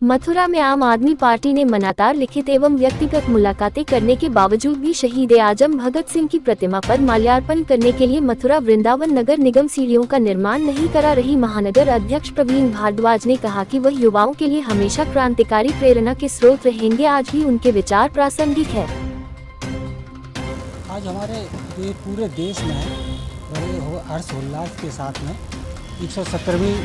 मथुरा में आम आदमी पार्टी ने लगातार लिखित एवं व्यक्तिगत मुलाकातें करने के बावजूद भी शहीद आजम भगत सिंह की प्रतिमा पर माल्यार्पण करने के लिए मथुरा वृंदावन नगर निगम सीढ़ियों का निर्माण नहीं करा रही। महानगर अध्यक्ष प्रवीण भारद्वाज ने कहा कि वह युवाओं के लिए हमेशा क्रांतिकारी प्रेरणा के स्रोत रहेंगे। आज भी उनके विचार प्रासंगिक है। आज हमारे पूरे देश में बड़े हर्षोल्लास के साथ में 170वीं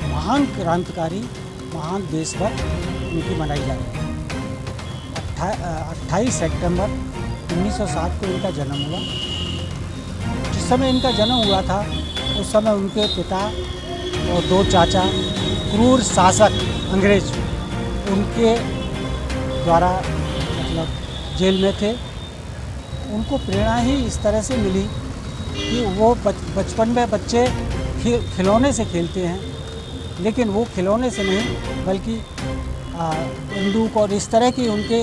महान क्रांतिकारी महान देशभक्त उनकी मनाई जा रही है। 28 सितंबर 1907 को इनका जन्म हुआ। जिस समय इनका जन्म हुआ था उस समय उनके पिता और दो चाचा क्रूर शासक अंग्रेज उनके द्वारा जेल में थे। उनको प्रेरणा ही इस तरह से मिली कि वो बचपन में बच्चे खिलौने से खेलते हैं, लेकिन वो खिलौने से नहीं बल्कि बंदूक और इस तरह की उनके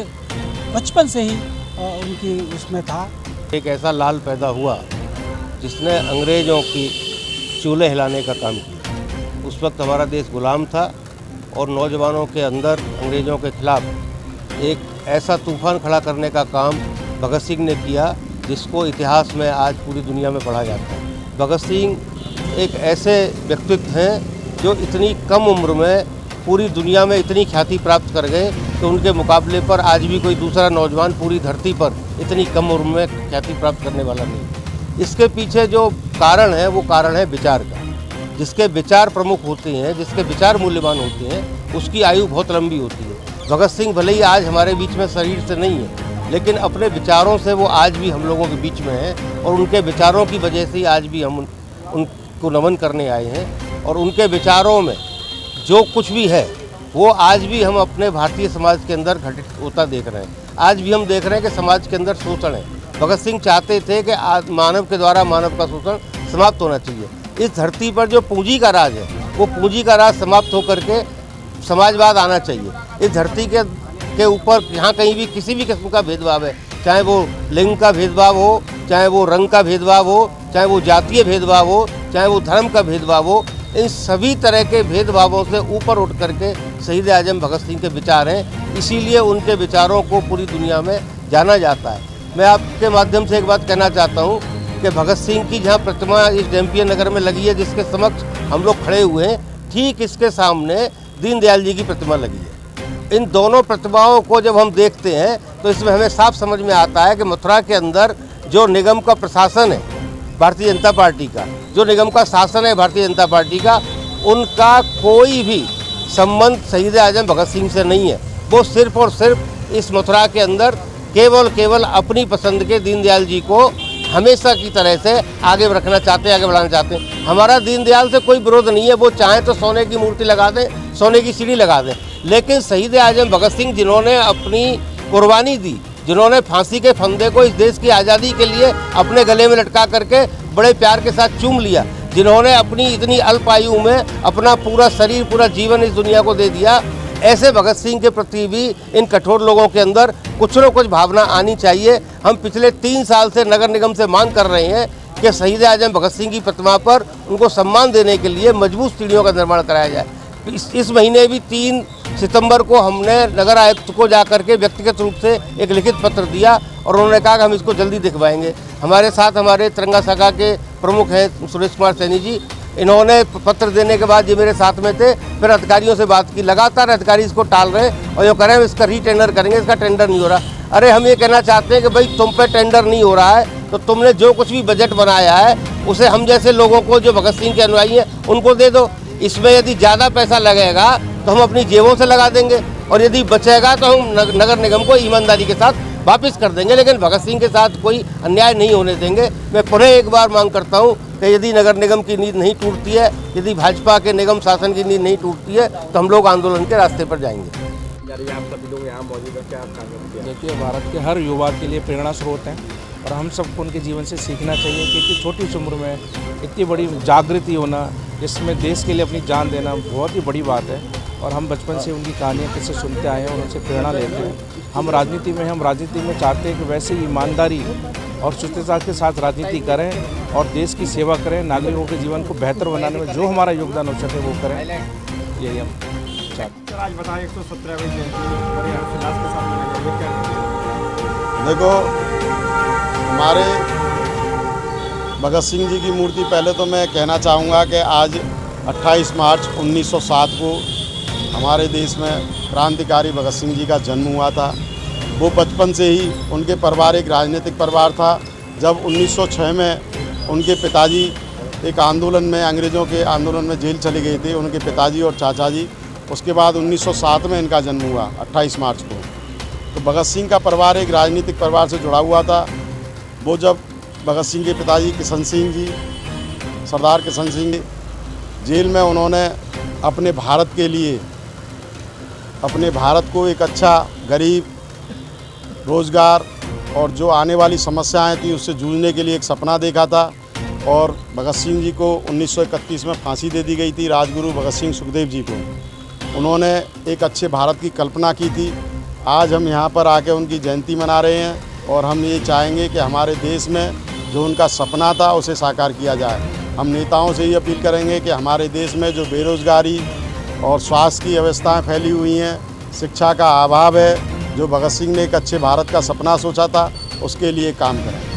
बचपन से ही उनकी उसमें था। एक ऐसा लाल पैदा हुआ जिसने अंग्रेज़ों की चूल्हे हिलाने का काम किया। उस वक्त हमारा देश गुलाम था और नौजवानों के अंदर अंग्रेज़ों के खिलाफ एक ऐसा तूफान खड़ा करने का काम भगत सिंह ने किया जिसको इतिहास में आज पूरी दुनिया में पढ़ा जाता है। भगत सिंह एक ऐसे व्यक्तित्व हैं जो इतनी कम उम्र में पूरी दुनिया में इतनी ख्याति प्राप्त कर गए कि उनके मुकाबले पर आज भी कोई दूसरा नौजवान पूरी धरती पर इतनी कम उम्र में ख्याति प्राप्त करने वाला नहीं। इसके पीछे जो कारण है वो कारण है विचार का। जिसके विचार प्रमुख होते हैं, जिसके विचार मूल्यवान होते हैं, उसकी आयु बहुत लंबी होती है। भगत सिंह भले ही आज हमारे बीच में शरीर से नहीं है, लेकिन अपने विचारों से वो आज भी हम लोगों के बीच में हैं और उनके विचारों की वजह से आज भी हम उनको नमन करने आए हैं। और उनके विचारों में जो कुछ भी है वो आज भी हम अपने भारतीय समाज के अंदर घटित होता देख रहे हैं। आज भी हम देख रहे हैं कि समाज के अंदर शोषण है। भगत सिंह चाहते थे कि मानव के द्वारा मानव का शोषण समाप्त होना चाहिए। इस धरती पर जो पूंजी का राज है वो पूंजी का राज समाप्त होकर के समाजवाद आना चाहिए। इस धरती के ऊपर यहाँ कहीं भी किसी भी किस्म का भेदभाव है, चाहे वो लिंग का भेदभाव हो, चाहे वो रंग का भेदभाव हो, चाहे वो जातीय भेदभाव हो, चाहे वो धर्म का भेदभाव हो, इन सभी तरह के भेदभावों से ऊपर उठ करके शहीद आजम भगत सिंह के विचार हैं। इसीलिए उनके विचारों को पूरी दुनिया में जाना जाता है। मैं आपके माध्यम से एक बात कहना चाहता हूँ कि भगत सिंह की जहाँ प्रतिमा इस डैम्पियन नगर में लगी है, जिसके समक्ष हम लोग खड़े हुए हैं, ठीक इसके सामने दीनदयाल जी की प्रतिमा लगी है। इन दोनों प्रतिमाओं को जब हम देखते हैं तो इसमें हमें साफ समझ में आता है कि मथुरा के अंदर जो निगम का प्रशासन है भारतीय जनता पार्टी का, जो निगम का शासन है भारतीय जनता पार्टी का, उनका कोई भी संबंध शहीद आजम भगत सिंह से नहीं है। वो सिर्फ और सिर्फ इस मथुरा के अंदर केवल अपनी पसंद के दीनदयाल जी को हमेशा की तरह से आगे रखना चाहते हैं, आगे बढ़ाना चाहते हैं। हमारा दीनदयाल से कोई विरोध नहीं है। वो चाहे तो सोने की मूर्ति लगा दें, सोने की सीढ़ी लगा दें, लेकिन शहीद आजम भगत सिंह जिन्होंने अपनी कुर्बानी दी, जिन्होंने फांसी के फंदे को इस देश की आज़ादी के लिए अपने गले में लटका करके बड़े प्यार के साथ चूम लिया, जिन्होंने अपनी इतनी अल्प आयु में अपना पूरा शरीर, पूरा जीवन इस दुनिया को दे दिया, ऐसे भगत सिंह के प्रति भी इन कठोर लोगों के अंदर कुछ न कुछ भावना आनी चाहिए। हम पिछले 3 साल से नगर निगम से मांग कर रहे हैं कि शहीद आजम भगत सिंह की प्रतिमा पर उनको सम्मान देने के लिए मजबूत सीढ़ियों का निर्माण कराया जाए। इस महीने भी 3 सितंबर को हमने नगर आयुक्त को जाकर के व्यक्तिगत रूप से एक लिखित पत्र दिया और उन्होंने कहा कि हम इसको जल्दी दिखवाएंगे। हमारे साथ हमारे तिरंगा शाखा के प्रमुख हैं सुरेश कुमार सैनी जी, इन्होंने पत्र देने के बाद ये मेरे साथ में थे, फिर अधिकारियों से बात की। लगातार अधिकारी इसको टाल रहे हैं और ये कह रहे हैं इसका रीटेंडर करेंगे, इसका टेंडर नहीं हो रहा। अरे हम ये कहना चाहते हैं कि भाई तुम पे टेंडर नहीं हो रहा है तो तुमने जो कुछ भी बजट बनाया है उसे हम जैसे लोगों को, जो भगत सिंह के अनुयायी हैं, उनको दे दो। इसमें यदि ज़्यादा पैसा लगेगा तो हम अपनी जेबों से लगा देंगे और यदि बचेगा तो हम नगर निगम को ईमानदारी के साथ वापस कर देंगे, लेकिन भगत सिंह के साथ कोई अन्याय नहीं होने देंगे। मैं पुनः एक बार मांग करता हूं कि यदि नगर निगम की नींद नहीं टूटती है, यदि भाजपा के निगम शासन की नींद नहीं टूटती है, तो हम लोग आंदोलन के रास्ते पर जाएंगे। आप सभी लोग यहाँ मौजूद हैं, क्या आप देखिए, भारत के हर युवा के लिए प्रेरणा स्रोत हैं और हम सबको उनके जीवन से सीखना चाहिए कि इतनी छोटी सी उम्र में इतनी बड़ी जागृति होना, जिसमें देश के लिए अपनी जान देना बहुत ही बड़ी बात है। और हम बचपन से उनकी कहानियाँ किससे सुनते आए हैं और उनसे प्रेरणा लेते हैं। हम राजनीति में चाहते हैं कि वैसे ही ईमानदारी और शुचिता के साथ राजनीति करें और देश की सेवा करें, नागरिकों के जीवन को बेहतर बनाने में जो हमारा योगदान हो सके वो करें, यही हम चाहते हैं। सर आज बताएं 117वीं जयंती बड़े हर्षोल्लास के साथ मनाई जा रही है, क्या कहेंगे? देखो, हमारे भगत सिंह जी की मूर्ति, पहले तो मैं कहना चाहूँगा कि आज 28 मार्च 1907 को हमारे देश में क्रांतिकारी भगत सिंह जी का जन्म हुआ था। वो बचपन से ही उनके परिवार एक राजनीतिक परिवार था। जब 1906 में उनके पिताजी एक आंदोलन में, अंग्रेज़ों के आंदोलन में जेल चले गए थे, उनके पिताजी और चाचा जी। उसके बाद 1907 में इनका जन्म हुआ 28 मार्च को। तो भगत सिंह का परिवार एक राजनीतिक परिवार से जुड़ा हुआ था। वो जब भगत सिंह के पिताजी किशन सिंह जी, सरदार किशन सिंह जी जेल में, उन्होंने अपने भारत के लिए, अपने भारत को एक अच्छा, गरीब, रोज़गार और जो आने वाली समस्याएं थी उससे जूझने के लिए एक सपना देखा था। और भगत सिंह जी को 1931 में फांसी दे दी गई थी, राजगुरु भगत सिंह सुखदेव जी को। उन्होंने एक अच्छे भारत की कल्पना की थी। आज हम यहाँ पर आके उनकी जयंती मना रहे हैं और हम ये चाहेंगे कि हमारे देश में जो उनका सपना था उसे साकार किया जाए। हम नेताओं से ये अपील करेंगे कि हमारे देश में जो बेरोज़गारी और स्वास्थ्य की व्यवस्थाएं फैली हुई हैं, शिक्षा का अभाव है, जो भगत सिंह ने एक अच्छे भारत का सपना सोचा था, उसके लिए काम करें।